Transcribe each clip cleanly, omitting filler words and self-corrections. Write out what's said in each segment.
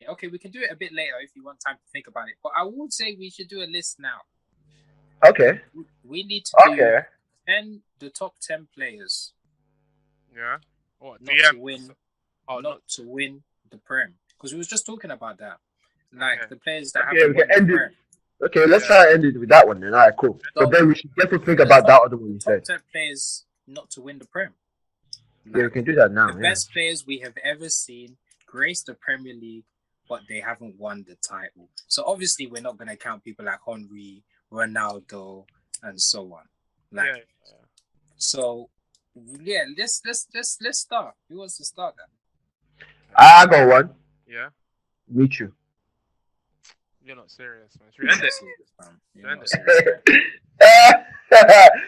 Okay, we can do it a bit later if you want time to think about it. But I would say we should do a list now. Okay. We need to do the top 10 players. Yeah. What? Not to win the Prem. Because we was just talking about that. Like the players that haven't won the Prem. Okay, let's try to end it with that one then. All right, cool. So then we should definitely think about that other one you said. Top 10 players not to win the Prem. Yeah, we can do that now. The best players we have ever seen grace the Premier League, but they haven't won the title. So obviously we're not going to count people like Henry, Ronaldo, and so on. So yeah, let's start. Who wants to start that? I got one. Yeah. Michu. You're not serious, man. You're not serious.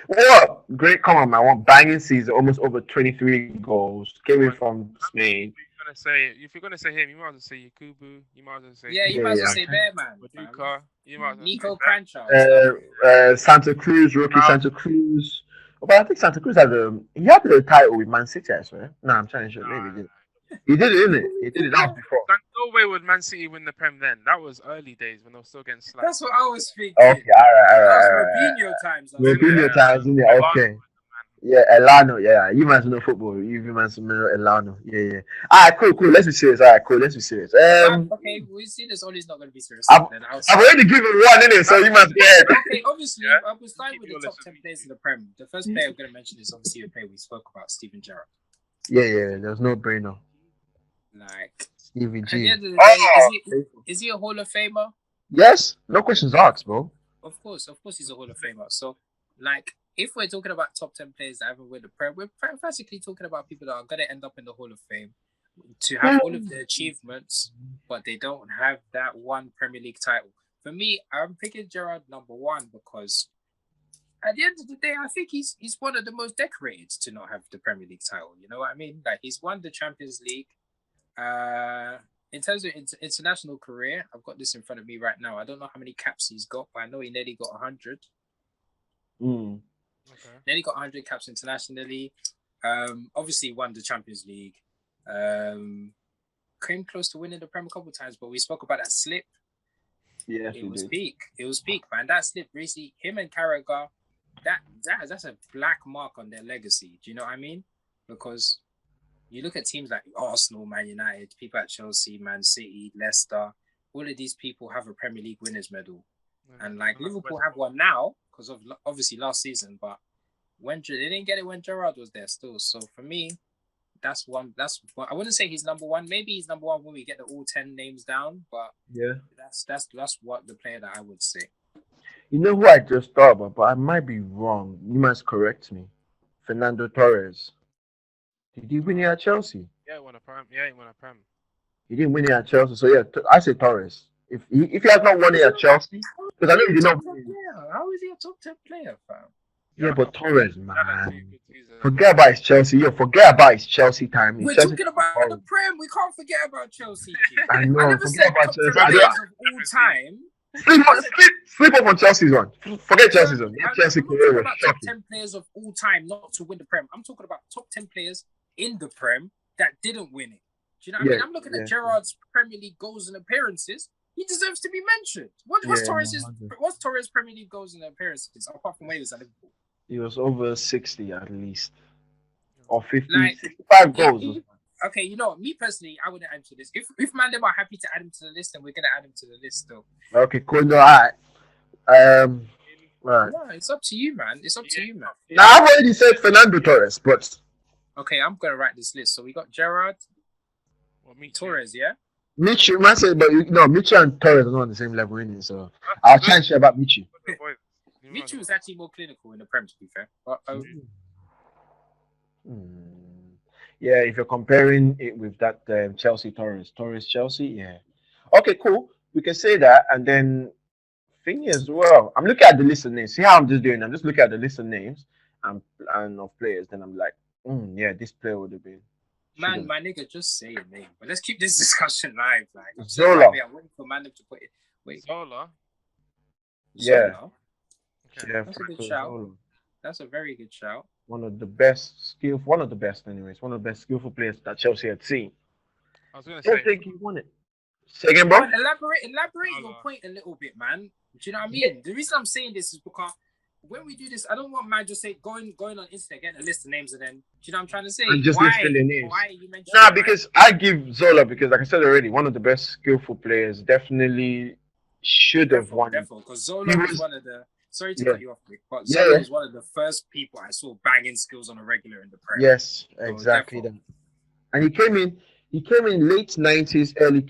What? Great come on, man. One banging season, almost over 23 goals. Came in from Spain. If you're gonna say him, you might as well say Yakubu. You might as well say you might as well say Bearman. Maduka. You might as well Nico Cranchard. Santa Cruz, rookie Santa Cruz. But I think Santa Cruz had the title with Man City, I swear. No, I'm trying to show. Maybe he did. He did it, didn't it? He did it out before. No way would Man City win the Prem then. That was early days when they were still getting slapped. That's what I was thinking. Okay, all right. Robinho times. Robinho times, isn't it? Okay. Yeah, Elano. Yeah, you must know football. You must know Elano. Yeah. All right, cool. Let's be serious. Okay, we see this. Ollie's not going to be serious. I've already given one, innit? So you must get. Okay, obviously, I was starting with the top 10 players in the Prem. The first player I'm going to mention is obviously a player we spoke about, Steven Gerrard. Yeah. There's no brainer. Like Steven G. At the end of the day, is he a Hall of Famer? Yes, no questions asked, bro. Of course, he's a Hall of Famer. So, like, if we're talking about top 10 players that haven't won the Prem, we're basically talking about people that are going to end up in the Hall of Fame to have all of the achievements, but they don't have that one Premier League title. For me, I'm picking Gerrard number one because at the end of the day, I think he's one of the most decorated to not have the Premier League title. You know what I mean? Like, he's won the Champions League. In terms of international career, I've got this in front of me right now. I don't know how many caps he's got, but I know he nearly got 100. Okay. Nearly got 100 caps internationally. Obviously won the Champions League. Came close to winning the Prem a couple of times, but we spoke about that slip. Yes, it was peak. It was peak, man. That slip, recently, him and Carragher, that's a black mark on their legacy. Do you know what I mean? Because you look at teams like Arsenal, Man United, people at Chelsea, Man City, Leicester. All of these people have a Premier League winners medal, and like Liverpool have one now because of obviously last season. But when they didn't get it when Gerrard was there still. So for me, that's one. I wouldn't say he's number one. Maybe he's number one when we get the all 10 names down. But yeah, that's what the player that I would say. You know who I just thought about, but I might be wrong. You must correct me. Fernando Torres. Did he win it at Chelsea? Yeah, he won a Prem. He didn't win it at Chelsea, so yeah, I say Torres. If he has not won it at Chelsea, because I know he did not win it. How is he a top 10 player, fam? Yeah, but Torres, man. Forget about his Chelsea. Forget about his Chelsea time. We're talking about the Prem. We can't forget about Chelsea. I know. I forget about Chelsea. Of all time. Sleep up on Chelsea's one. Forget Chelsea's one. Chelsea career was shocking. Top 10 players of all time not to win the Prem. I'm talking about top 10 players in the Prem that didn't win it. Do you know what I mean? I'm looking at Gerrard's Premier League goals and appearances. He deserves to be mentioned. What's Torres' Premier League goals and appearances apart from Wales and Liverpool? He was over 60 at least. Or 50, 65 goals. Okay, you know what? Me personally, I wouldn't add to this. If man them are happy to add him to the list, then we're gonna add him to the list still. Okay, cool. No, alright. Right. No, it's up to you, man. It's up to you, man. Now I've already said Fernando Torres, but okay, I'm gonna write this list. So we got Gerrard, Torres, yeah. Michu, man said, but Michu and Torres are not on the same level, innit? So I'll try and share about Michu. Michu is actually more clinical in the Prem, to be fair. But, yeah, if you're comparing it with that Chelsea Torres Chelsea, yeah. Okay, cool. We can say that, and then thingy as well. I'm looking at the list of names. See how I'm just doing? I'm just looking at the list of names and of players. Then I'm like, yeah, this player would have been. Man, my nigga, just say your name. But let's keep this discussion live. Like Zola. I'm waiting for man to put it. Wait, Zola. Yeah. Okay. Yeah, that's a good shout. Zola. That's a very good shout. One of the best skillful players that Chelsea had seen. I was gonna say. I don't think he won it. Say again, bro. Elaborate your point a little bit, man. Do you know what I mean? The reason I'm saying this is because when we do this, I don't want man just say going on Instagram, getting a list of names, and then do you know what I'm trying to say? And just listing the names. Why are you mentioning? Nah, because I give Zola because, like I said already, one of the best skillful players. Definitely should have won. Because Zola was one of the. Sorry to cut you off, Rick, but Yeah, Zola was one of the first people I saw banging skills on a regular in the Prem. Yes, exactly. And he came in late 90s, early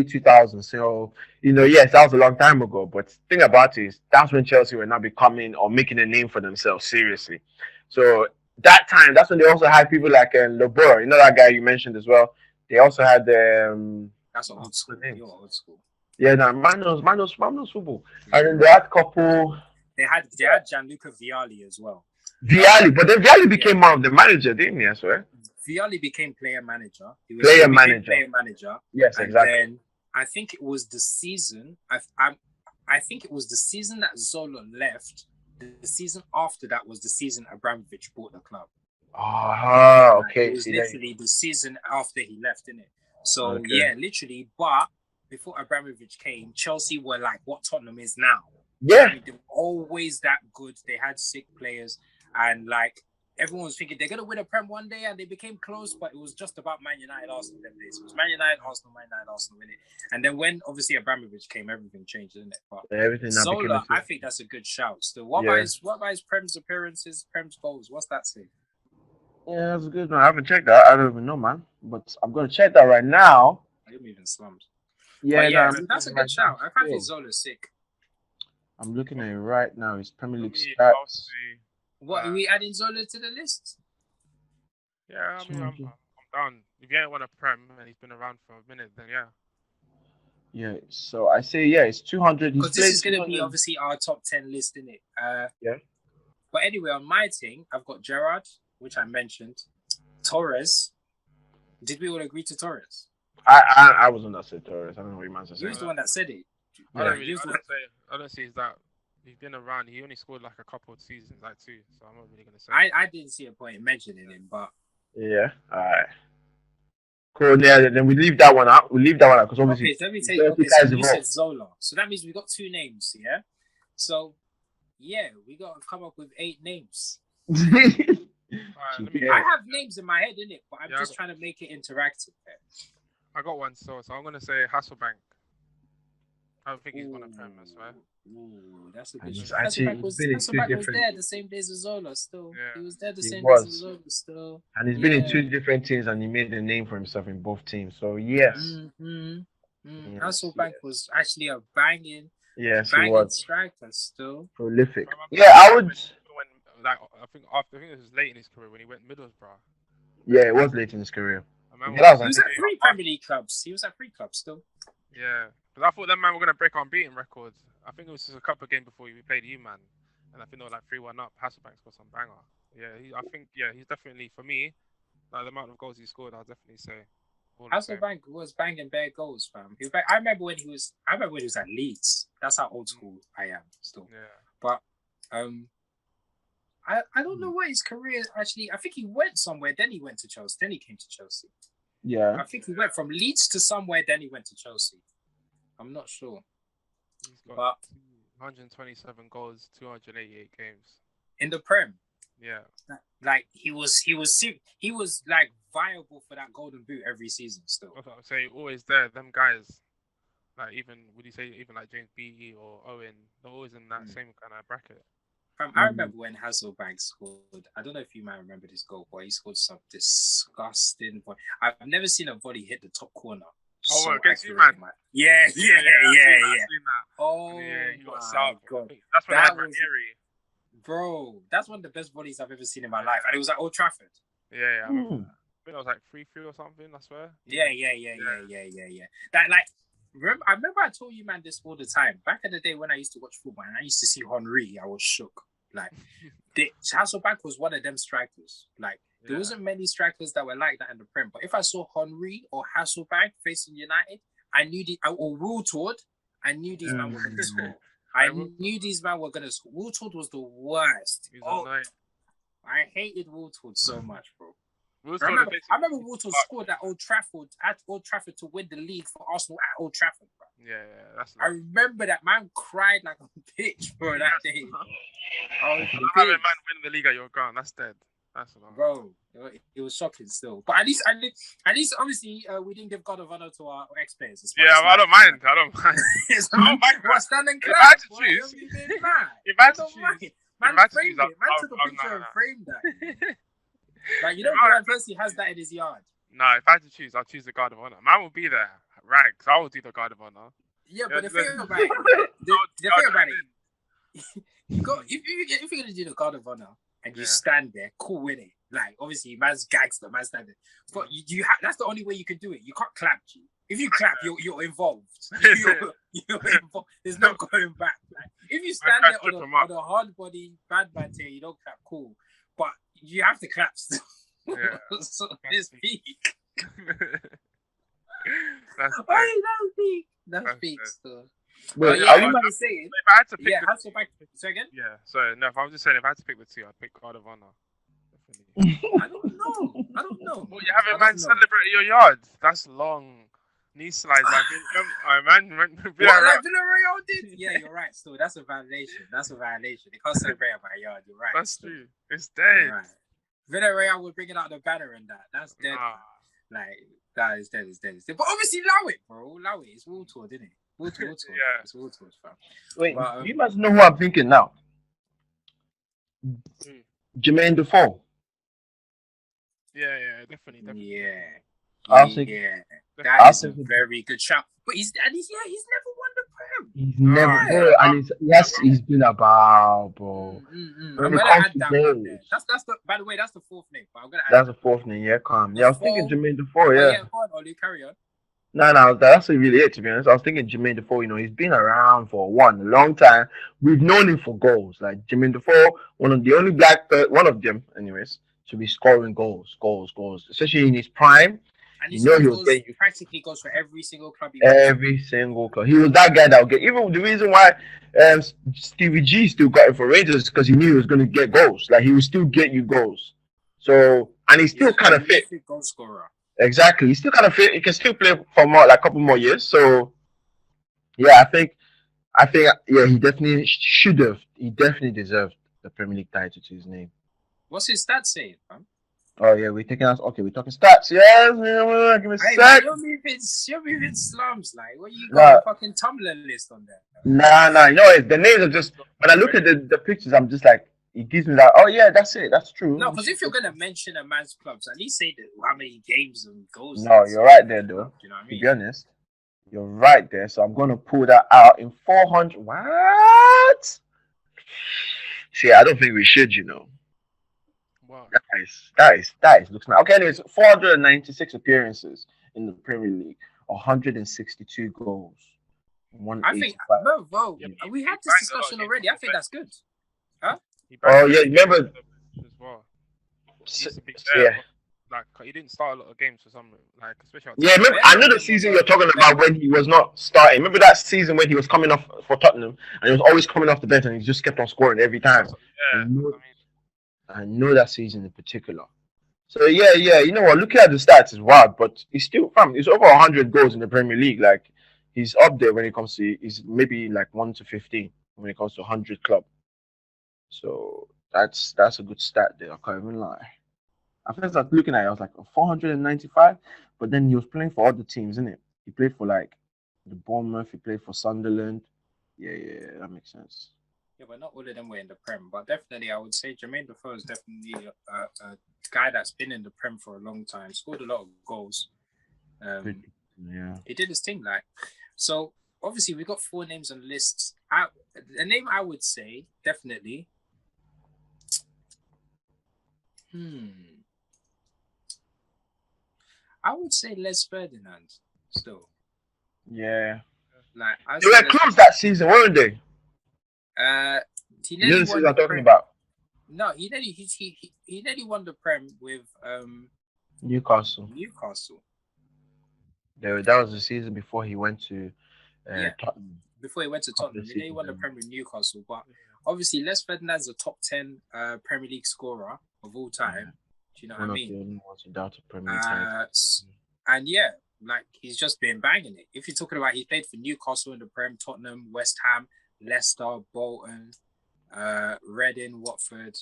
2000s. So, yes, that was a long time ago. But the thing about it is that's when Chelsea were now becoming or making a name for themselves, seriously. So that time, that's when they also had people like Lebor, that guy you mentioned as well. They also had that's old school. You're old school. Yeah, no, Manos football. And then they had couple. They had Gianluca Vialli as well. Vialli, but then Vialli became one of the manager, didn't he? I swear. Vialli became player manager. Player manager. Yes, and exactly. Then I think it was the season. I think it was the season that Zola left. The season after that was the season Abramovich bought the club. Okay. It was literally the season after he left, innit? So yeah, literally. But before Abramovich came, Chelsea were like what Tottenham is now. Yeah, they were always that good. They had sick players, and like everyone was thinking they're gonna win a Prem one day, and they became close. But it was just about Man United, Arsenal. Them days it was Man United, Arsenal, win it. And then when obviously Abramovich came, everything changed, didn't it? But everything. Zola, I think that's a good shout. Still, what about his Prem's appearances, Prem's goals? What's that say? Yeah, that's good. No, I haven't checked that. I don't even know, man. But I'm gonna check that right now. I didn't even slummed. Yeah, that's a good shout. I think Zola's sick. I'm looking at it right now. His Premier League stats. What are we adding Zola to the list? Yeah, I mean, I'm down. If you ain't won a Prem and he's been around for a minute, then yeah. Yeah, so I say it's 200. Because this is going to be obviously our top 10 list, isn't it? Yeah. But anyway, on my thing, I've got Gerrard, which I mentioned. Torres. Did we all agree to Torres? I was on that said Torres. I don't know what you man said. You was the one that said it. I don't see is that he's been around. He only scored like a couple of seasons, like 2. So I'm not really gonna say. I didn't see a point in mentioning him, but yeah, all right. Cool. Yeah, then we leave that one out. Because obviously. Okay, let me take. Okay, so you said Zola. So that means we got 2 names, yeah. So yeah, we got to come up with 8 names. Right, I have names in my head, innit? But I'm just trying to make it interactive. I got one, so I'm gonna say Hasselbank. I don't think he's won a Prem, I swear. Ooh, that's a good. Hasselbank was there the same days as Zola. Still, he was there the same days as Zola. Still, and he's been in 2 different teams, and he made a name for himself in both teams. So yes, Hasselbank was actually a banging striker. Still prolific. Yeah, I would. I think it was late in his career when he went Middlesbrough. Yeah, it was late in his career. He was at 3 Premier League clubs. He was at 3 clubs still. Yeah, because I thought that man were gonna break unbeaten records. I think it was just a couple of games before we played you, man, and I think they were like 3-1 up. Hasselbank's got some banger. Yeah, he's definitely for me. Like the amount of goals he scored, I'll definitely say. Hasselbank was banging bare goals, fam. I remember when he was at Leeds. That's how old school I am still. Yeah. But I don't know where his career actually. I think he went somewhere. Then he went to Chelsea. Then he came to Chelsea. Yeah. I think he went from Leeds to somewhere. Then he went to Chelsea. I'm not sure. He's got 127 goals, 288 games in the Prem. Yeah. Like he was like viable for that golden boot every season. Still. That's what I'm saying. Always there. Them guys. Like even like James Beattie or Owen, they're always in that same kind of bracket. I remember when Hasselbank scored. I don't know if you might remember this goal, but he scored some disgusting volley. I've never seen a volley hit the top corner. Oh, against you, man. Yeah. I've seen that. Oh, yeah, you got God. That's when I had Ranieri. Bro, that's one of the best volleys I've ever seen in my life, and it was at Old Trafford. Yeah. I think it was like 3-3 or something. I swear. Yeah. That like. I remember I told you, man, this all the time. Back in the day when I used to watch football and I used to see Henry, I was shook. Like, Hasselbank was one of them strikers. Like, there wasn't many strikers that were like that in the Prem. But if I saw Henry or Hasselbank facing United, I knew or Wiltord, I knew these men were going to score. I knew these men were going to score. Wiltord was the worst. I hated Wiltord so much, bro. Wilson I remember Walton scored at Old Trafford to win the league for Arsenal at Old Trafford, bro. Yeah, that's. I remember that man cried like a bitch, bro, that day. I was having a man win the league at your ground. That's dead. That's a lot. Bro, it was shocking still. But at least, obviously, we didn't give God of Honor to our ex-players. Yeah, I don't mind. It's not like standing If I had to clap. choose, If I had to choose, man framed it. Man took a picture and framed that. Like, you know, Brian Percy has that in his yard. No, if I had to choose, I'll choose the Guard of Honor. Man will be there. Rags. I will do the Guard of Honor. Yeah, but the thing about it, the thing about it, if you're gonna do the Guard of Honor and you stand there, cool with it. Like, obviously, man's gangster, man's standing. But that's the only way you can do it. You can't clap, G. If you clap, you're involved. You're involved. There's no going back. Like, if you stand there on a hard body bad man tail, you don't clap, cool. But you have to clap still. Yeah. So it's peak. That's peak. That's peak still. Wait, yeah, are you about to say it? If I had to pick say again? Yeah, so no, if I was just saying, if I had to pick the two, I'd pick Guard of Honor. I don't know. Well, you have a man celebrating your yard. That's long. Knee slides like Villarreal did. Yeah, you're right. Still, that's a violation. They can't celebrate at my yard. You're right. That's true. It's dead. Right. Villarreal will bring it out the banner and that. That's dead. Like, that is dead. It's dead. But obviously, allow it, bro. Allow it. It's World Tour, didn't it? World Tour. Yeah. It's World Tour, fam. Wait, you must know who I'm thinking now. Jermaine Defoe. Yeah, definitely. Yeah. I was thinking, that is a very good shout. But he's never won the Prem. He's never, and he's been about, bro. I'm gonna add that one there. By the way, that's the fourth name. But I'm gonna add that's the fourth name. Yeah, calm. Yeah, I was thinking Jermaine Defoe. Yeah. Yeah, go on, Oli, carry on. No, that's really it, to be honest. I was thinking Jermaine Defoe, you know, he's been around for a long time. We've known him for goals. Like, Jermaine Defoe, one of the only one of them, anyways, to be scoring goals, especially in his prime. And he practically goes for every single club. Every single club. He was that guy that would get. Even the reason why Stevie G still got it for Rangers because he knew he was going to get goals. Like, he would still get you goals. So, and he's still kind of fit. Goal scorer. Exactly. He's still kind of fit. He can still play for more, like a couple more years. So, yeah, I think, yeah, he definitely should have. He definitely deserved the Premier League title to his name. What's his stats saying, fam? Oh yeah, we're talking stats. Yes, give me a sec. You're moving slums, like what you got a fucking Tumblr list on there? Nah. You know, the names are just when I look at the pictures, I'm just like, it gives me that. Oh yeah, that's it. That's true. No, because if you're gonna mention a man's clubs, at least say how many games and goals. No, you're right there, though. You know what I mean? To be honest, you're right there. So I'm gonna pull that out in 400. What? See, I don't think we should. You know. Wow. That is looks nice. Okay, anyways, 496 appearances in the Premier League, 162 goals, 185. I think bro, we had this discussion already. I think that's good. Huh? Oh yeah, remember? As well. Yeah. Like he didn't start a lot of games for some, like especially. Yeah, remember? I know the season you're talking about when he was not starting. Remember that season when he was coming off for Tottenham and he was always coming off the bench and he just kept on scoring every time. Yeah. I know that season in particular. So yeah, you know what? Looking at the stats is wild, but he's still he's over 100 goals in the Premier League. Like he's up there when it comes to he's maybe like 1 to 15 when it comes to 100 club. So that's a good stat there. I can't even lie. At first I was looking at it, I was like 495, but then he was playing for other teams, isn't it? He played for like the Bournemouth. He played for Sunderland. Yeah, that makes sense. Yeah, but not all of them were in the Prem. But definitely, I would say Jermaine Defoe is definitely a guy that's been in the Prem for a long time. Scored a lot of goals. Yeah. He did his thing, like. So, obviously, we got 4 names on the list. A name I would say, definitely. I would say Les Ferdinand, still. Yeah. Like, they were close that season, weren't they? He you know the season I'm talking about? No, he nearly won the Prem with Newcastle. That was the season before he went to Tottenham. Before he went to Tottenham, he nearly won the Prem with Newcastle. But obviously, Les Ferdinand's a top 10 Premier League scorer of all time. Do you know One what I of the mean? only ones without a Premier League title. And yeah, like he's just been banging it. If you're talking about, he played for Newcastle in the Prem, Tottenham, West Ham, Leicester, Bolton, Reading, Watford,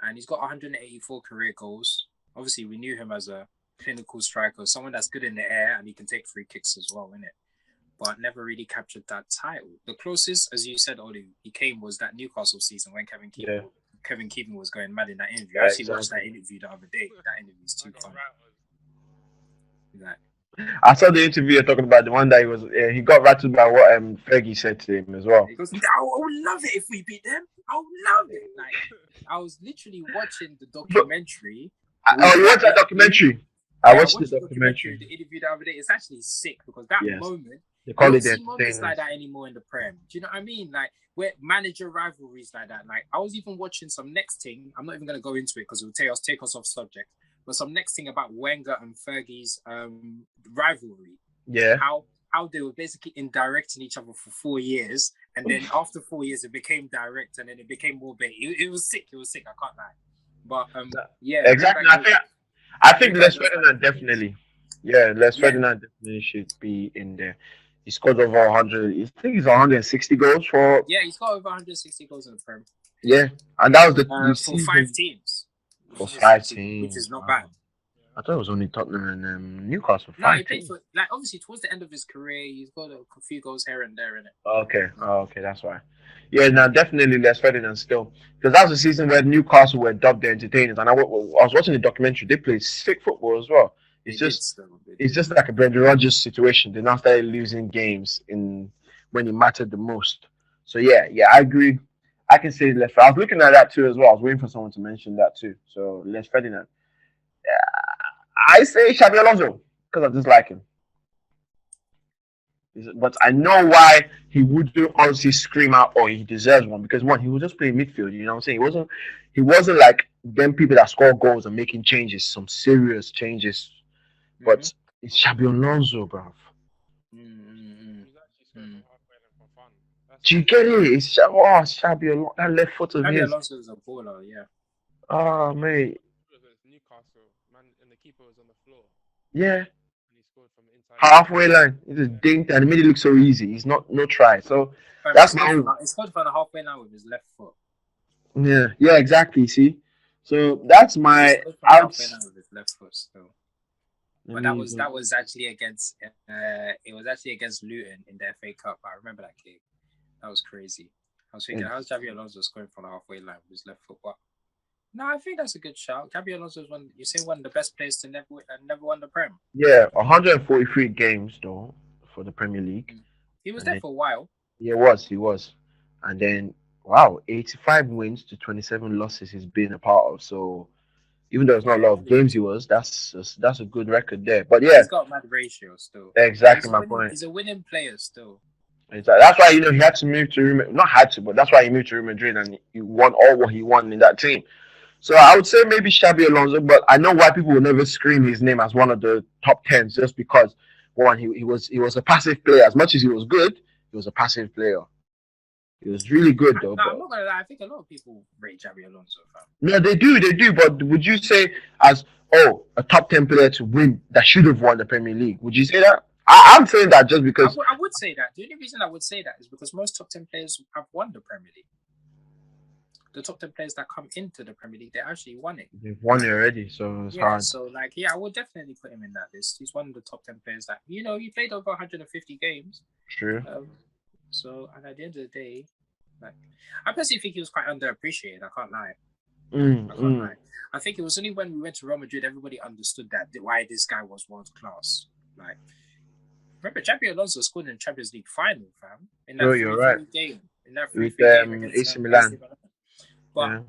and he's got 184 career goals. Obviously, we knew him as a clinical striker, someone that's good in the air, and he can take free kicks as well, innit? But never really captured that title. The closest, as you said, Oli, he came was that Newcastle season when Kevin Keegan was going mad in that interview. I actually watched that interview the other day. That interview is too fun. Like, I saw the interview you're talking about, the one that he got rattled by what Fergie said to him as well. he goes, I would love it if we beat them. I would love it. Like, I was literally watching the documentary. You watched that documentary? I watched the documentary. The interview the other day. It's actually sick because that moment, they call you it don't see moments like that anymore in the Prem. Do you know what I mean? Like, where manager rivalries like that. Like, I was even watching some next thing. I'm not even going to go into it because it will take us off subject. But some next thing about Wenger and Fergie's rivalry. Yeah. How they were basically indirecting each other for 4 years, and then after 4 years it became direct, and then it became more bait. It was sick. It was sick. I can't lie. But yeah, exactly. I think Les Ferdinand definitely. Yeah, Les Ferdinand definitely should be in there. He scored over 100. I think he's 160 goals for. Yeah, he's got over 160 goals in the Prem. Yeah, and that was the for 5 teams. For 5 teams, which is not bad. I thought it was only Tottenham and Newcastle. No, he played for, like, obviously towards the end of his career, he's got a few goals here and there in it. Okay, that's why. Yeah, no, definitely Les Ferdinand still, because that was the season where Newcastle were dubbed the entertainers, and I was watching the documentary. They played sick football as well. It's just like a Brendan Rodgers situation. They now started losing games when it mattered the most. So yeah, I agree. I can say Les. I was looking at that too as well. I was waiting for someone to mention that too. So Les Ferdinand. I say Xabi Alonso because I just like him. But I know why he wouldn't honestly scream out, "Oh, he deserves one," because one, he was just playing midfield. You know what I'm saying? He wasn't like them people that score goals and making changes, some serious changes. Mm-hmm. But it's Xabi Alonso, bruv. Do you get it? It's Xabi Alonso. That left foot of his. Xabi Alonso is a baller, yeah. Oh, mate. Newcastle, man, and the keeper was on the floor. Yeah. And he scored from inside. Halfway line. He just dinked and it made it look so easy. He's no try. So that's my own. It's scored from the halfway line with his left foot. Yeah, exactly. See, so that's my halfway line with his left foot still. But that was actually against Luton in the FA Cup. I remember that game. That was crazy. I was thinking, how's Javier Alonso scoring from the halfway line with his left foot? But no, I think that's a good shout. Javier Alonso is one of the best players to never won the Prem. Yeah, 143 games though for the Premier League. He was there for a while. Yeah, he was. And then 85 wins to 27 losses he's been a part of. So even though it's not a lot of games that's a good record there. But yeah, he's got mad ratio still. Exactly my point. He's a winning player still. Exactly. That's why he had to move to Real Madrid. Not had to, but that's why he moved to Real Madrid and he won all what he won in that team. So I would say maybe Xabi Alonso, but I know why people will never scream his name as one of the top 10s just because one, he was a passive player. As much as he was good, he was a passive player. He was really good though. I'm not gonna lie, I think a lot of people rate Xabi Alonso, fam. No, they do. But would you say as a top 10 player to win that should have won the Premier League? Would you say that? I'm saying that just because I would say that. The only reason I would say that is because most top 10 players have won the Premier League. The top 10 players that come into the Premier League, they actually won it. They've won it already, so it's hard. So I would definitely put him in that list. He's one of the top 10 players that he played over 150 games. True. And at the end of the day, I personally think he was quite underappreciated. I can't lie. Lie. I think it was only when we went to Real Madrid everybody understood why this guy was world class. Remember, Xabi Alonso scored in the Champions League final, fam. In that 3-3 game. In that 3-3 game against AC Milan. But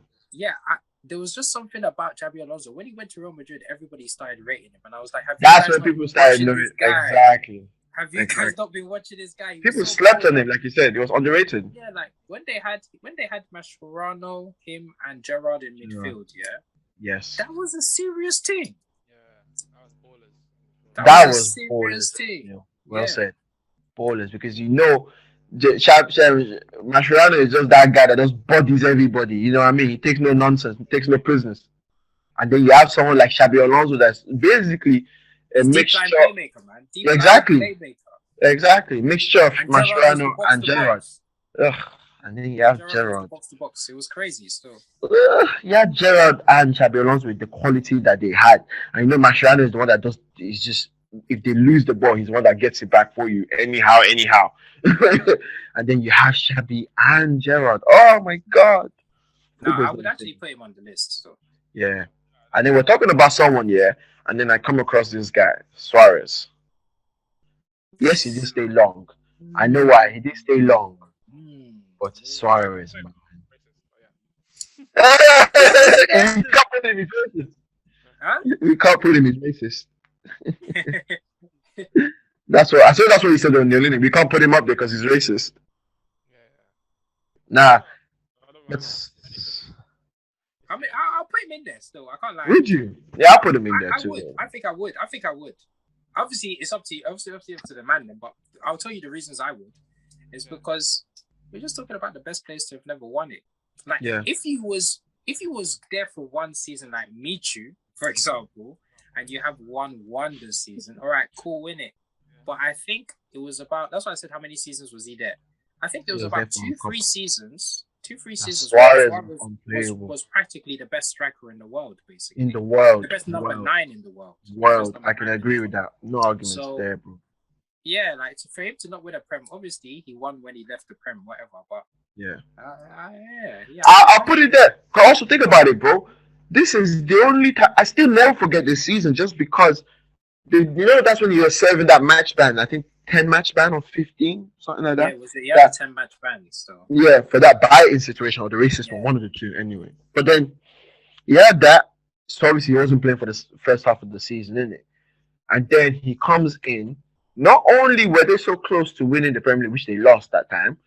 there was just something about Xabi Alonso. When he went to Real Madrid, everybody started rating him, and I was like, that's when people started knowing exactly. Have you guys not been watching this guy? People slept on him, like you said. He was underrated. Yeah, when they had Mascherano, him, and Gerrard in midfield. Yeah. Yes. That was a serious team. Yeah, that was ballers. That was a serious team. Yeah. Well said, ballers, because Mascherano is just that guy that just bodies everybody. You know what I mean? He takes no nonsense. He takes no prisoners. And then you have someone like Xabi Alonso that's basically a He's deep mixture. line playmaker, man. Deep line Exactly, playmaker. exactly. Mixture of And Gerrard was the Mascherano box and to Gerrard. box. Ugh. And then you have Gerrard was the Gerrard. box to box. It was crazy still. You had Gerrard and Xabi Alonso with the quality that they had. And you know, Mascherano is the one that does. Is just if they lose the ball, he's the one that gets it back for you anyhow. And then you have Xabi and Gerrard. Oh my God. No, I Football's would not actually insane. put him on the list still. Yeah. And then we're talking about someone, yeah. And then I come across this guy, Suarez. Yes, he didn't stay long. I know why he didn't stay long, but Suarez, man. We can't put him in racist. Huh? We can't put him in racist. That's what I said. That's what he said on Neolini. We can't put him up because he's racist. Nah, that's. I mean, I'll put him in there still. I can't lie. Would you? Yeah, I'll put him in there I too. would. I think I would. Obviously, it's up to you. Obviously, up to the man. Then, but I'll tell you the reasons I would. It's because we're just talking about the best players to have never won it. Like, if he was there for one season, like Michu, for example, and you have one this season, all right, cool, win it. But I think it was about. That's why I said how many seasons was he there? I think there was about 2-3 seasons. 2-3 seasons. Suarez was practically the best striker in the world, basically. In the world. The best number 9 in the world. I can agree with that. No arguments there, bro. Yeah, like for him to not win a Prem, obviously he won when he left the Prem, whatever. But I'll put it there. Also think about it, bro. This is the only time I still never forget this season, just because that's when you were serving that match ban. I think 10 match ban or 15, something like that. Yeah, was it? Yeah, 10 match ban. So yeah, for that buy-in situation or the racist one, one of the two, anyway. But then, that. So obviously he wasn't playing for the first half of the season, innit? And then he comes in. Not only were they so close to winning the Premier League, which they lost that time,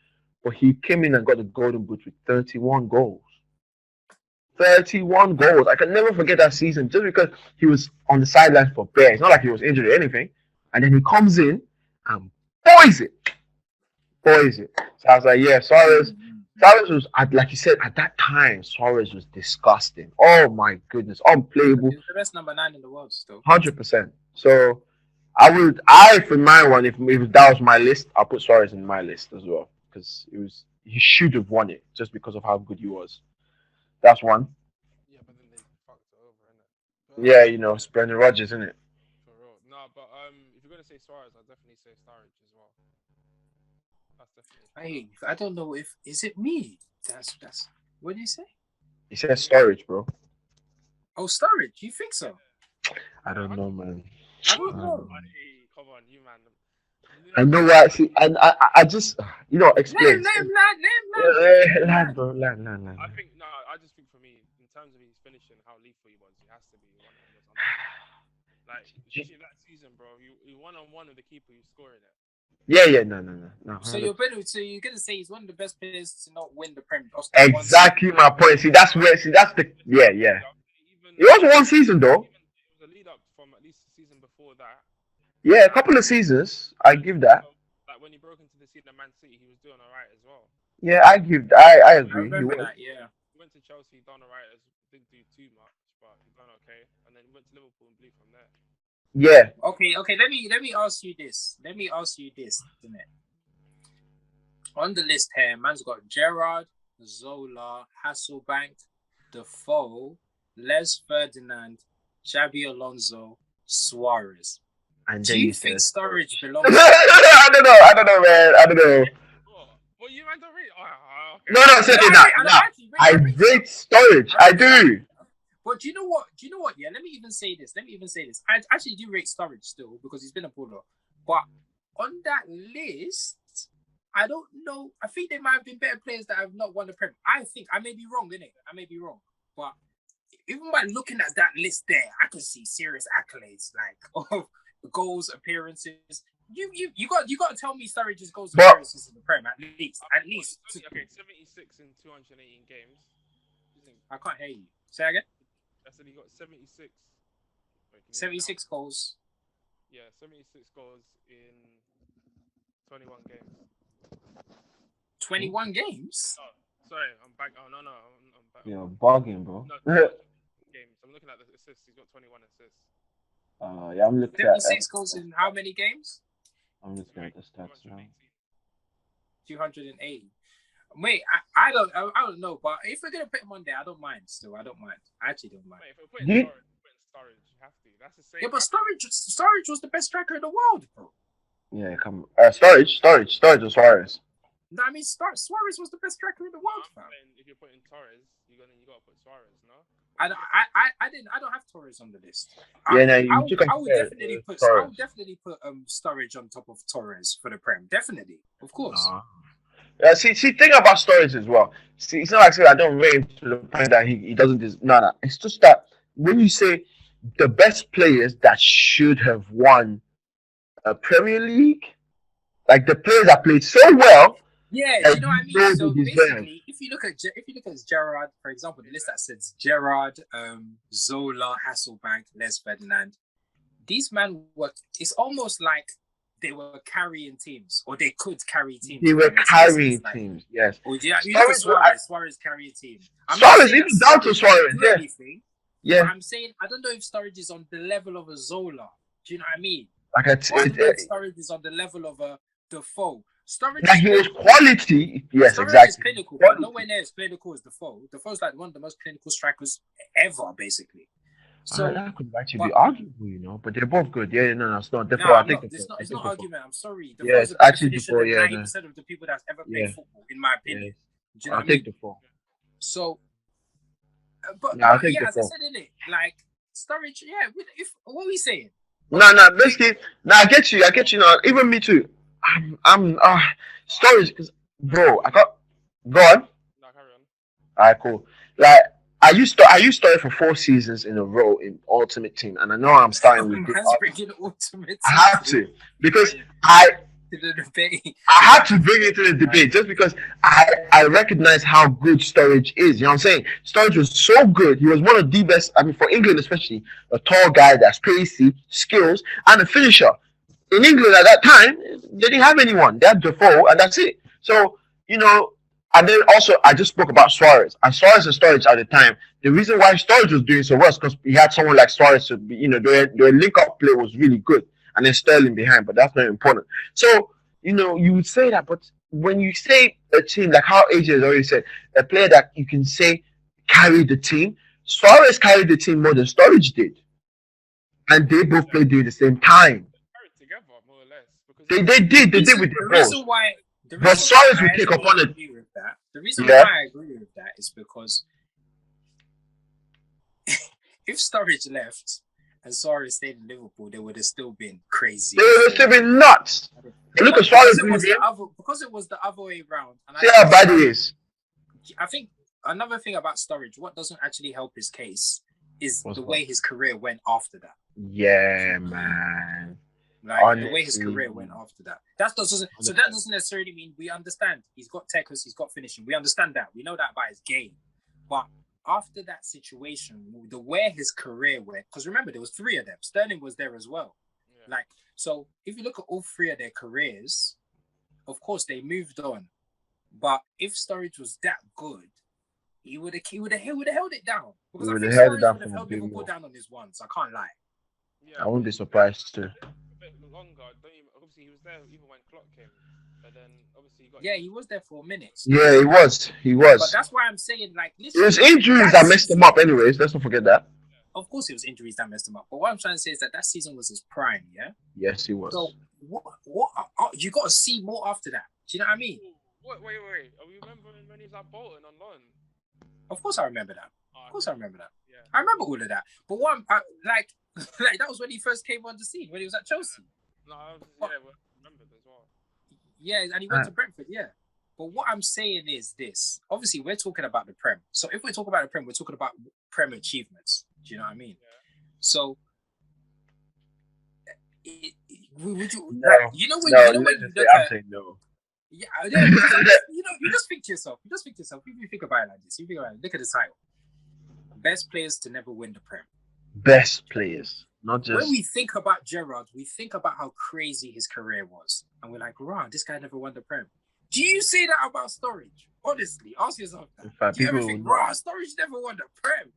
but he came in and got the Golden Boot with 31 goals. 31 goals. I can never forget that season just because he was on the sidelines for bare. It's not like he was injured or anything. And then he comes in and boys it. So I was like, yeah, Suarez was, like you said, at that time, Suarez was disgusting. Oh my goodness, unplayable. He was the best number 9 in the world still. 100%. So for my one, if that was my list, I'll put Suarez in my list as well. Because he should have won it just because of how good he was. That's one. Yeah, but then they fucked it over, innit? Yeah, it's Brendan Rodgers, isn't it? For real. No, but if you're gonna say Suarez, I'll definitely say Sturridge as well. That's definitely. I don't know if is it me. That's what did you say? He said Sturridge, bro. Oh, Sturridge. You think so? I don't know, man. I don't know. Hey, come on, you man. I know why. See, and I just, explain. Land, bro. Land. I think I just think for me, in terms of his finishing, how lethal he was, he has to be one of the most. Like especially that season, bro. You 1-on-1 with the keeper, you scoring it. Yeah, no. So you're gonna say he's one of the best players to not win the Premier League. Exactly my point. That's the yeah. It was one season though. It was a lead up from at least the season before that. Yeah, a couple of seasons. I give that. Like when he broke into the scene at Man City, he was doing alright as well. Yeah, I agree. I remember that. Yeah. He went to Chelsea, done alright, didn't do too much, but he done okay. And then he went to Liverpool and blew from there. Yeah. Okay. Let me ask you this. Isn't it? On the list here, man's got Gerrard, Zola, Hasselbank, Defoe, Les Ferdinand, Xabi Alonso, Suarez. And do you think Sturridge belongs? I don't know, man. I don't know. Well, you meant to read. Okay. No, say it now. I rate Sturridge. I do. But do you know what? Yeah, let me even say this. I actually do rate Sturridge still because he's been a baller. But on that list, I don't know. I think there might have been better players that have not won the Prem. I think I may be wrong, innit? I may be wrong. But even by looking at that list there, I could see serious accolades like goals, appearances. You got to tell me Sturridge's goals and appearances in the Prem at least. Okay, 76 in 218 games. I can't hear you. Say again. I said he got 76. 76 goals. Yeah, 76 goals in 21 games. 21 games? Oh, sorry, I'm back. Oh no, I'm back. You're bugging, bro. No, games. I'm looking at the assists. He's got 21 assists. Yeah, I'm looking at 76 goals in how many games? I'm looking at the stats now. 280. Wait, I don't know, but if we're gonna put him on there, I don't mind. Still, I don't mind. I actually don't mind. Mate, if we're putting Sturridge, you have to. That's the same. Yeah, but Sturridge was the best striker in the world, bro. Yeah, come on. Sturridge or Suarez. No, I mean, Suarez was the best striker in the world, fam. If you're putting Torres, you gotta put Suarez, no? I don't have Torres on the list. Yeah, I would definitely put Sturridge on top of Torres for the Prem. Definitely, of course. Yeah, see, thing about Sturridge as well. See, it's not like I don't rate him to the point that he doesn't. No. It's just that when you say the best players that should have won a Premier League, like the players that played so well. Yeah, you know what I mean. So basically, if you look at Gerrard, for example, the list that says Gerrard, Zola, Hasselbank, Les Ferdinand, these men were. It's almost like they were carrying teams, or they could carry teams. They were carrying teams, yes. Or you look at Suarez carry a team. Suarez, even down to Suarez, yeah. Yeah. But I'm saying I don't know if Sturridge is on the level of a Zola. Do you know what I mean? Like Sturridge is on the level of a Defoe. Sturridge he was quality. Yes, Sturridge exactly. Is clinical, but nowhere near as clinical as Defoe. Defoe's like one of the most clinical strikers ever, basically. So that could actually be arguable, you know, but they're both good. Yeah, no, it's not. Defoe, I think it's not argument. I'm sorry. Yeah, it's actually Defoe. Yeah, 90% of the people that's ever played football, in my opinion. Do you know I'll take Defoe. So, but I'll take as I Defoe. said in it, like Sturridge, what are we saying? No, basically, I get you. Now, even me too. I'm Sturridge because, bro, I got go on. No, carry on. Alright, cool. Like I used Sturridge for 4 seasons in a row in Ultimate Team, and I know I'm starting with this. I have to because I had to bring it to the debate just because I recognize how good Sturridge is. You know what I'm saying? Sturridge was so good. He was one of the best. I mean, for England especially, a tall guy that's pacey, skills, and a finisher. In England at that time, they didn't have anyone. They had Defoe, and that's it. So, you know, and then also, I just spoke about Suarez. And Suarez and Sturridge at the time, the reason why Sturridge was doing so well is because he had someone like Suarez to be, you know, their link-up play was really good. And then Sterling behind, but that's not important. So, you know, you would say that, but when you say a team, like how AJ has already said, a player that you can say carried the team, Suarez carried the team more than Sturridge did. And they both played during the same time. They did with their goals. But Suarez will take up on it. The reason why I agree with that is because if Sturridge left and Suarez stayed in Liverpool, they would have still been crazy. They would have still been nuts. Look at Suarez because it was the other way around. See how bad he is. I think another thing about Sturridge, what doesn't actually help his case is the way his career went after that. Yeah, man. Like the way his career went after that. That doesn't necessarily mean we understand. He's got techers, he's got finishing. We understand that. We know that about his game. But after that situation, the way his career went, because remember there was 3 of them. Sterling was there as well. Yeah. Like, so if you look at all 3 of their careers, of course they moved on. But if Sturridge was that good, he would have held it down. Because I think Sturridge would have held Liverpool down on his ones. I can't lie. Yeah, I wouldn't be surprised too. Longer. Obviously, he was there even when Klopp came, but then obviously he was there for minutes. Yeah, he was. But that's why I'm saying, like, listen, it was injuries that messed him up. Anyways, let's not forget that. Of course, it was injuries that messed him up. But what I'm trying to say is that season was his prime. Yeah. Yes, he was. So what you got to see more after that. Do you know what I mean? Wait. Are you remembering when he was at Bolton on loan? Of course, I remember that. Of course, I remember that. Yeah. I remember all of that. But what like that was when he first came on the scene when he was at Chelsea. No, I remembered as well. Yeah, and he went to Brentford, yeah. But what I'm saying is this. Obviously, we're talking about the Prem. So if we talk about the Prem, we're talking about Prem achievements. Do you know what I mean? Yeah. So, would you... No. Like, you know when you look at... No. Yeah, you just think to yourself. If you think about it like this, look at the title. Best players to never win the Prem. Best players. Not just... When we think about Gerrard, we think about how crazy his career was. And we're like, rah, this guy never won the Prem. Do you say that about Sturridge? Honestly, ask yourself that. In fact, do you ever think, rah, Sturridge never won the Prem?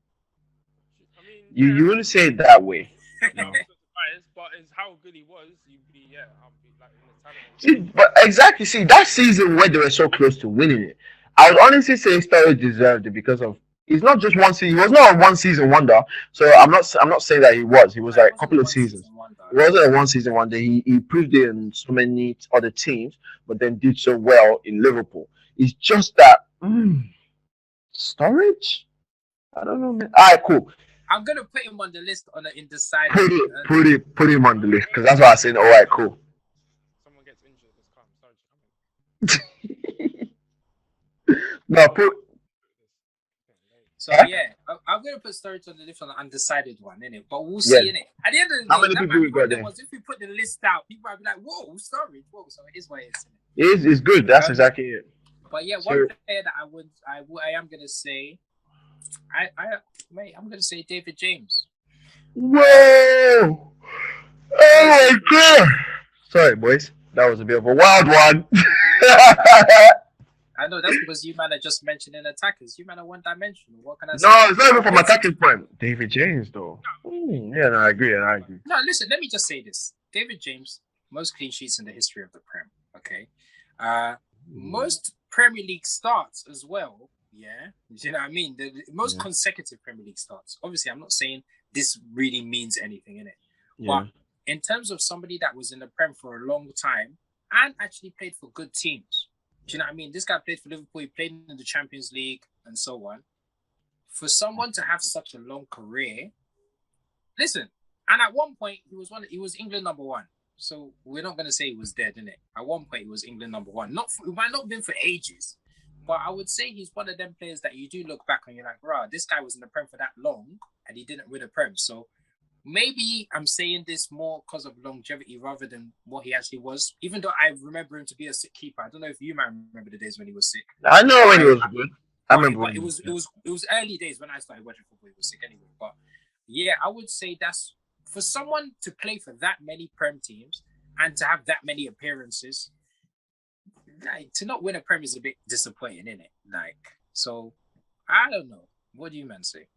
You wouldn't say it that way. No. But it's how good he was. You'd be I'll be like in the talent. See, but exactly. See, that season where they were so close to winning it, I would honestly say Sturridge deserved it because of. He's not just one season. He was not a one season wonder. So I'm not saying that he was. He was like a couple of seasons. It wasn't a one season wonder. He proved it in so many other teams, but then did so well in Liverpool. It's just that Sturridge. I don't know, man. All right, cool. I'm gonna put him on the list on the undecided. Put him on the list because that's why I said, all right, cool. Someone gets injured, it's calm. No, put. So yeah, I'm gonna put Sturridge on the list on the undecided one, innit? But we'll see, innit? At the end of the day, how many people we got there? If we put the list out, people might be like, "Whoa, Sturridge, whoa!" So it is what it is. It's good. That's exactly it. But yeah, one player that I am gonna say, I'm gonna say David James. Whoa! Oh my god! Sorry, boys. That was a bit of a wild one. I know that's because you man are just mentioning attackers. You man are one dimensional. What can I say? No, it's not even from attacking point. David James, though. Yeah, no, I agree. No, listen. Let me just say this: David James, most clean sheets in the history of the Prem. Okay, most Premier League starts as well. Yeah, you know what I mean? The most consecutive Premier League starts. Obviously, I'm not saying this really means anything in it, but in terms of somebody that was in the Prem for a long time and actually played for good teams. Do you know what I mean? This guy played for Liverpool. He played in the Champions League and so on. For someone to have such a long career, listen. And at one point, he was England number one. So we're not going to say he was dead, innit? At one point, he was England number one. It might not have been for ages, but I would say he's one of them players that you do look back and you're like, "Rah, this guy was in the Prem for that long and he didn't win a Prem." So maybe I'm saying this more because of longevity rather than what he actually was. Even though I remember him to be a sick keeper. I don't know if you might remember the days when he was sick. I know when he was good. I remember. But it was early days when I started watching football. He was sick anyway. But yeah, I would say that's for someone to play for that many Prem teams and to have that many appearances. Like, to not win a Prem is a bit disappointing, isn't it? Like, so I don't know. What do you man say?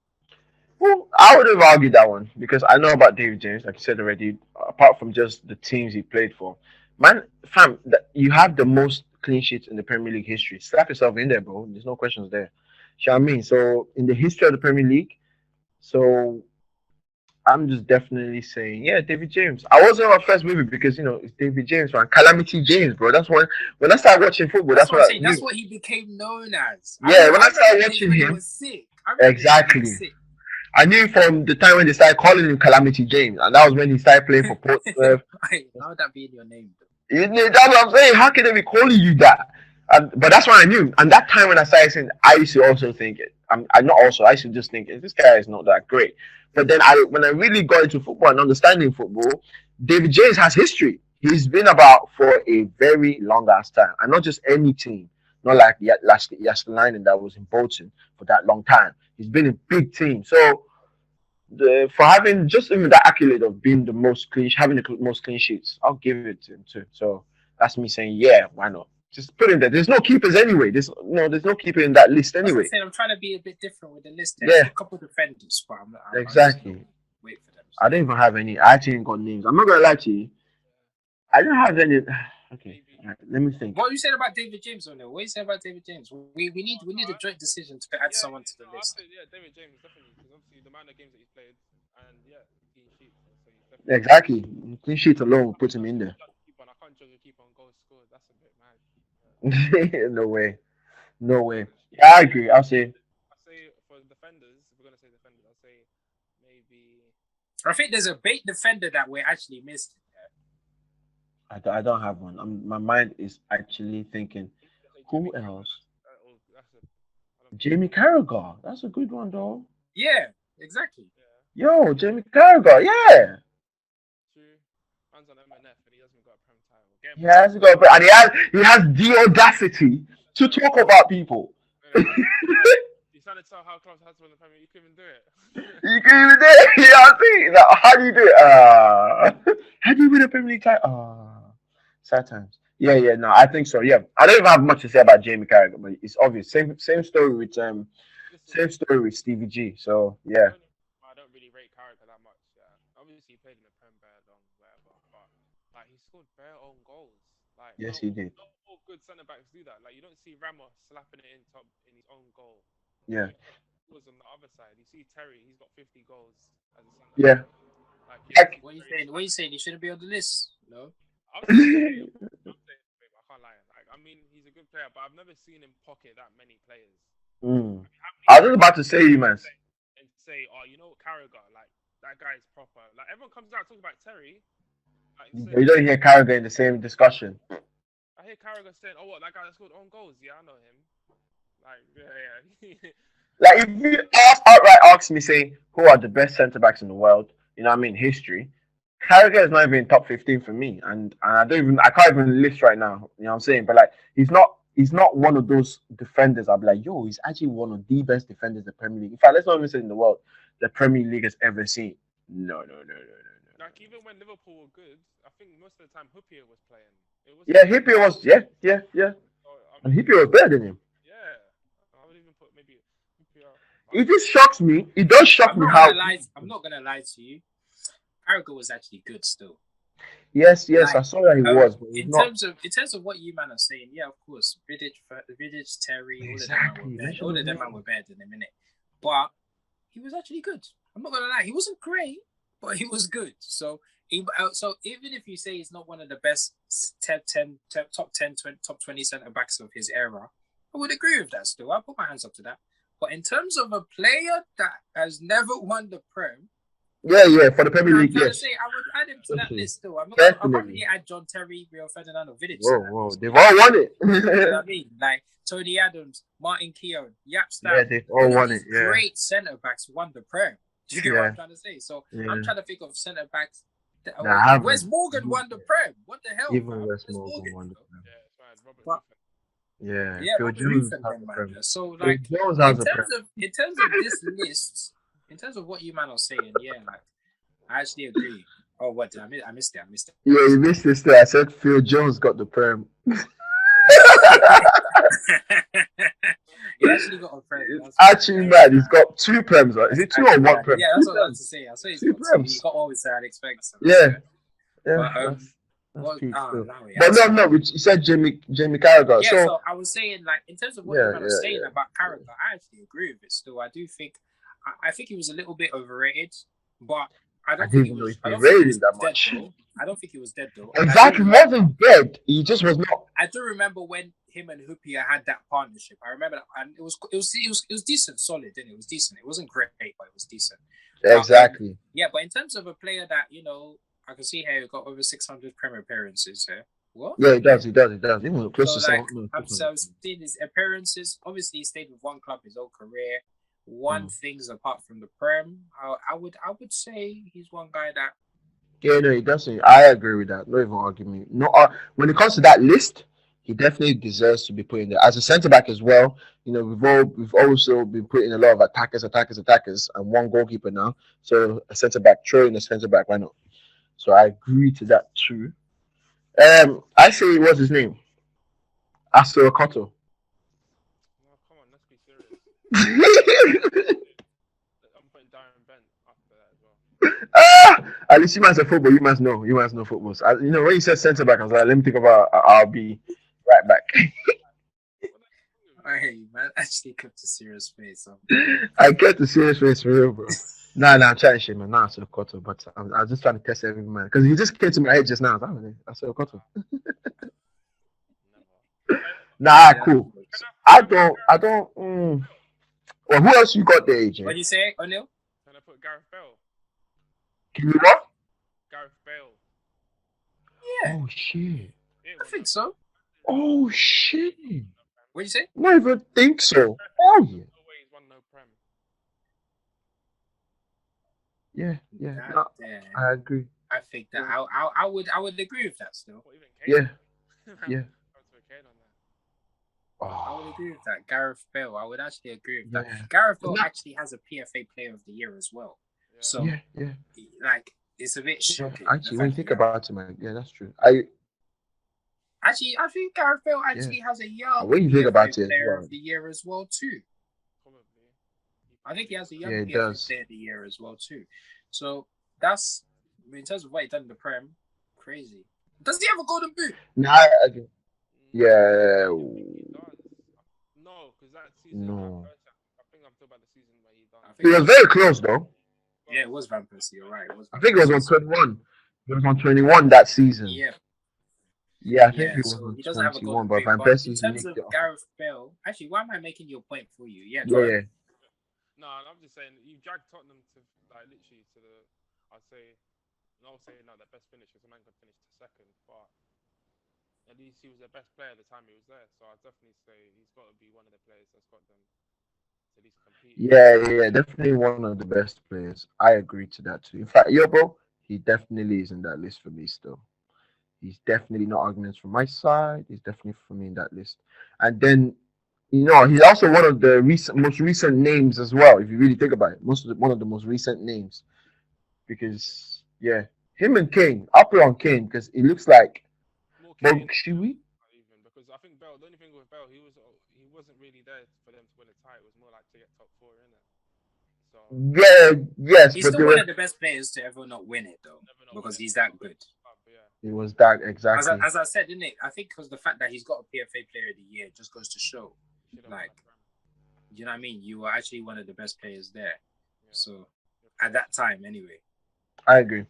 Well, I would have argued that one because I know about David James, like you said already, apart from just the teams he played for. Man, fam, you have the most clean sheets in the Premier League history. Slap yourself in there, bro. There's no questions there. You know what I mean? So, in the history of the Premier League, so I'm just definitely saying, yeah, David James. I wasn't my first movie because, it's David James, man. Calamity James, bro. That's when I started watching football, that's what I knew. That's what he became known as. Yeah, when I started watching him. He was sick. Exactly. I knew from the time when they started calling him Calamity James, and that was when he started playing for Portsmouth. How would that be in your name, though? That's what I'm saying. How can they be calling you that? But that's what I knew. And that time when I started saying, I used to also think it. I used to just think this guy is not that great. But then when I really got into football and understanding football, David James has history. He's been about for a very long ass time, and not just any team. Not like Yastelainen that was in Bolton for that long time. He's been in big teams. So for having just even that accolade of being having the most clean sheets, I'll give it to him too. So that's me saying, yeah, why not? Just put him there. There's no keepers anyway. There's no keeper in that list anyway. I'm trying to be a bit different with the list. There's a couple of defenders, but exactly. Wait for them. I don't even have any. I actually ain't got names. I'm not gonna lie to you. I don't have any. Okay, right, let me think. What you said about David James on there? What you say about David James? We need a joint decision to add someone to the list. David James definitely, because obviously the amount of games that he's played, and clean sheets. So exactly, clean sheets alone will put him in there. I can't judge a keeper on goals scored. That's a bit mad. No way. Yeah, I agree. I'll say for defenders, if we're gonna say defenders, I'll say maybe. I think there's a bait defender that we're actually missing. I don't have one. My mind is actually thinking, who else? Jamie Carragher. That's a good one, though. Yeah, exactly. Yo, Jamie Carragher. Yeah. Runs on MNF, and he hasn't got a Prem title. He hasn't got a Prem, and he has the audacity to talk about people. He's trying to tell how close has to win the Premier. You couldn't even do it. You couldn't even do it. You know what I'm saying? Like, how do you do it? How do you win a Premier League title? Sad times. Yeah, no, I think so. Yeah, I don't even have much to say about Jamie Carragher, but it's obvious. Same story with Stevie G. So yeah. I don't really scored bare own goals. Like, Yes, he did. not all good centre backs do that. Like, you don't see Ramos slapping it in his own goal. Yeah. Was on the other side. You see Terry, he's got 50 goals as a centre Yeah. back. Like, you don't see What are you Terry saying? What are you saying? He shouldn't be on the list. No. I'm saying, I can't lie. Like, I mean, he's a good player, but I've never seen him pocket that many players. Mm. How I many was just about to say you, man. and say, oh, you know what, Carragher, like that guy is proper. Like everyone comes out talking about Terry. Like, But you don't hear Carragher in the same discussion. I hear Carragher saying, "Oh, what that guy that scored own goals? Yeah, I know him." Like, yeah. Like if you outright ask me, say who are the best centre backs in the world, you know what I mean, history, Carragher is not even in top 15 for me, and I can't even list right now. You know what I'm saying? But like he's not one of those defenders. I'll be like, yo, he's actually one of the best defenders the Premier League. In fact, let's not even say in the world, the Premier League has ever seen. No. Like even when Liverpool were good, I think most of the time Huppier was playing. It was Yeah, Hippier was and Hippier was better than him. Yeah, I would even put maybe Huppier. It just shocks me. It does shock me how. I'm not gonna lie to you. Carragher was actually good still. Yes, Like, I saw that he was, but in not. terms of what you man are saying, yeah, of course, Vidic, Terry, Exactly. all of them man were better than a minute. But he was actually good. I'm not gonna lie, he wasn't great, but he was good. So even if you say he's not one of the best top 10, 20, top 20 centre backs of his era, I would agree with that still. I'll put my hands up to that. But in terms of a player that has never won the Prem, Yeah, for the Premier League, I'm trying yes. to say I would add him to that list still. I can't Definitely. really add John Terry, Rio Ferdinand, or Vidic. Whoa, they've all won it. You know what I mean? Like Tony Adams, Martin Keown, Yap Stam. Yeah, they've all won it. Yeah. Great centre backs won the Prem. Do you get what I'm trying to say? So I'm trying to think of centre backs. Wes Morgan won the Prem. What the hell? Even Wes Morgan won the Prem. Yeah, it's fine. Robert Griffin. Yeah, Phil Robert Jones Griffin has then, a man. Prem. So Phil like Jones has a Prem. in terms of this list, in terms of what you man are saying, yeah, like I actually agree. Oh, what? I missed it. Yeah, you missed this thing. I said Phil Jones got the Prem. He actually got a Prem. It's actually mad. He's got 2 Prems. Right? Is it 2 or 1 Prem? Yeah, that's what I was to say. I saw he's got 2. He got always I'd expect. Yeah. But, that's peak still. no, But no, you said Jamie Carragher. Yeah, so I was saying, like, in terms of what you were saying about Carragher, I actually agree with it still. I do think, I think he was a little bit overrated, but I don't think he was that much. I don't think he was dead though. Exactly, he wasn't dead. He just was not. I do remember when him and Huppier had that partnership. I remember that, and it was decent, solid, didn't it? It was decent. It wasn't great, but it was decent. Exactly. But in terms of a player that I can see here he got over 600 Premier appearances here. What? Yeah, he does. Even close to 700. So I've seen his appearances. Obviously, he stayed with one club his whole career. One things apart from the Prem, I would say he's one guy that. Yeah, no, he doesn't. I agree with that. No even argument. No, when it comes to that list, he definitely deserves to be put in there as a centre back as well. You know, we've also been putting a lot of attackers, and one goalkeeper now. So a centre back, throwing a centre back, why not? So I agree to that too. I say what's his name? Astor Okoto. No, come on, let's be serious. I'm putting Darren Bent after that as well. At least you must know football. You must know football. So, when you said centre back, I was like, let me think about I'll be right back. Hey man, actually kept a serious face. I kept a serious face for real, bro. Nah, I'm trying shit, man. Nah, I said Okoto, but I was just trying to test every man because he just came to my head just now. I said Okoto. Nah, cool. I don't. Well, who else you got there, AJ? What do you say, O'Neil? Can I put Gareth Bale? Can you what? Gareth Bale. Yeah. Oh shit. I think so. Oh shit. What do you say? I don't even think so. Oh yeah. No way he's won no Prem. Yeah. No, I agree. I think that I would agree with that still. What, even Yeah. I would agree with that. Gareth Bale, I would actually agree with Yeah. that. Gareth Bale actually has a PFA Player of the Year as well. Yeah. So like it's a bit shocking. Actually, when you think about it, man, yeah, that's true. I think Gareth Bale actually has a young when you think about it, Player of the Year as well too. Probably. I think he has a young he PFA does. Player of the Year as well too. So that's in terms of what he done in the Prem, crazy. Does he have a golden boot? Nah, yeah, He does. No, because that season, no. I think I'm talking about the season where he done. I It think was very close though. yeah, it was Van Persie. You're right. It was I Van think it was Persie. on 21. It was on 21 that season. Yeah, Yeah, I think yeah. it was So on he doesn't have a 21. golden But boot. Van But in Persie terms nicked of it off. Gareth Bale, actually, why am I making your point for you? Yeah, Yeah, go on. yeah. No, I'm just saying you dragged Tottenham to like literally to the. I'd say, not saying not the best finish because the man could finish to second, but at least he was the best player at the time he was there. So I'd definitely say he's got to be one of the players that's got them to at least compete. Yeah, definitely one of the best players. I agree to that too. In fact, yo, bro, he definitely is in that list for me still. He's definitely not arguments from my side. He's definitely for me in that list. And then, he's also one of the most recent names as well. If you really think about it, one of the most recent names because yeah, him and Kane. I'll put on Kane because it looks like. More Well, Kane should we? even because I think Bell. The only thing with Bell, he wasn't really there for them to win a tie. It was more like to get top four in it. So Yeah, yes, He's but still one of the best players to ever not win it though, never know because when he's that good. yeah. it was that As I, exactly. as I said, didn't it? I think because the fact that he's got a PFA Player of the Year just goes to show, Should've like, won that you know what I mean? You were actually one of the best players there. Prem. Yeah. So at that time, anyway, I agree.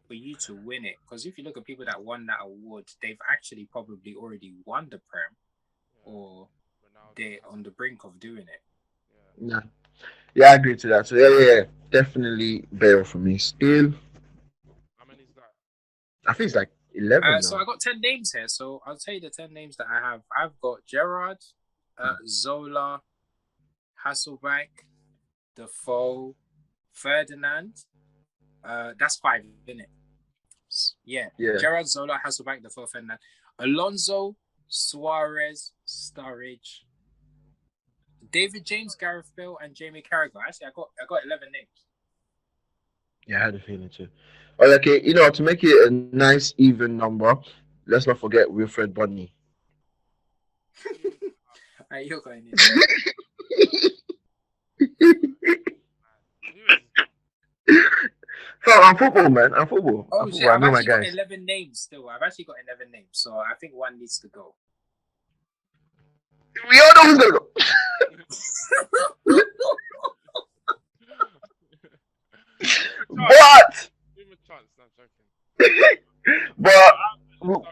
for you to win it, because if you look at people that won that award, they've actually probably already won the Prem, or Ronaldo, they're on the brink of doing it. Yeah, yeah, I agree to that. So yeah, definitely Bale for me. Still, How many is that? I think it's like 11 So now. I got 10 names here. So I'll tell you the 10 names that I have. I've got Gerrard, Zola, Hasselbank, Defoe, Ferdinand. That's 5, isn't it? Yeah. Yeah. Gerrard, Zola, Hasselbank, Defoe, Ferdinand. Alonso, Suarez, Sturridge, David James, Gareth Bale, and Jamie Carragher. Actually, I got 11 names. Yeah, I had a feeling too. Oh, okay, to make it a nice even number, let's not forget Wilfred Bunny. You're going in. So I'm football, man. I'm football. Oh I'm shit! football. I I've know my actually got guys. 11 names still. I've actually got 11 names, so I think one needs to go. We all know who's gonna go. But Give him a chance. No, I'm joking.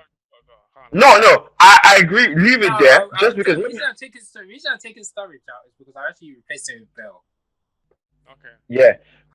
but no, I agree. Leave it there. Just because. The reason I'm taking Sturridge out is because I actually replaced him with Bell. Okay. Yeah,